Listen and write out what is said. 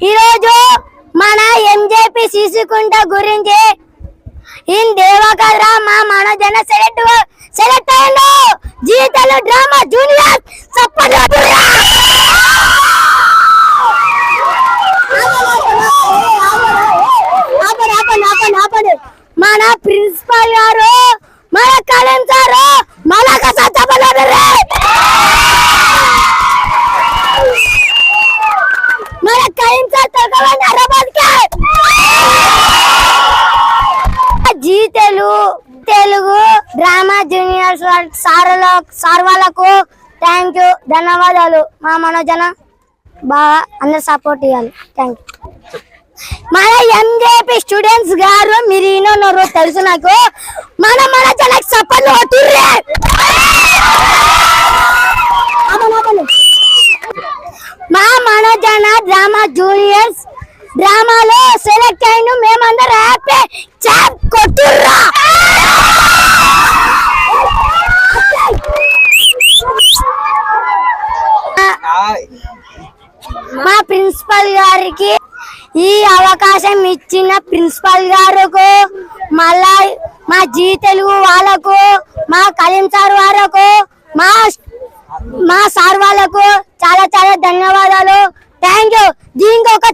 ఈరోజు మన ఎంజేపీ సీసీకుంట గురించి ఇన్ దేవకద్రా మా మనోజన సెలెక్ట్ అయ్యిండు జీతలు డ్రామా జూనియర్ మన ప్రిన్సిపల్ గారు మన కలం సారు మనకు మన Kalam sir Zee Telugu drama junior sir వాళ్ళకు థ్యాంక్ యూ, ధన్యవాదాలు. మా మనోజన బాగా అందరు సపోర్ట్ ఇవ్వాలి. Thank you. మన ఎంజేపీ స్టూడెంట్స్ గారు మీరు ఈయనన్నారు తెలుసు నాకు. మన మనోజనకు సపోర్ట్ కొట్టిర్రే. మా మనోజన డ్రామా జూనియర్స్ డ్రామాలో సెలెక్ట్ అయిన మేమందరూ హ్యాపీ చాప్ కొట్టుర్రా. మా ప్రిన్సిపల్ గారికి ఈ అవకాశం ఇచ్చిన ప్రిన్సిపల్ గారుకు, మళ్ళా మా జీ తెలుగు వాళ్ళకు, మా కలీం సార్ వాళ్ళకు, మా సార్ వాళ్ళకు చాలా చాలా ధన్యవాదాలు. Thank you. దీనికి ఒక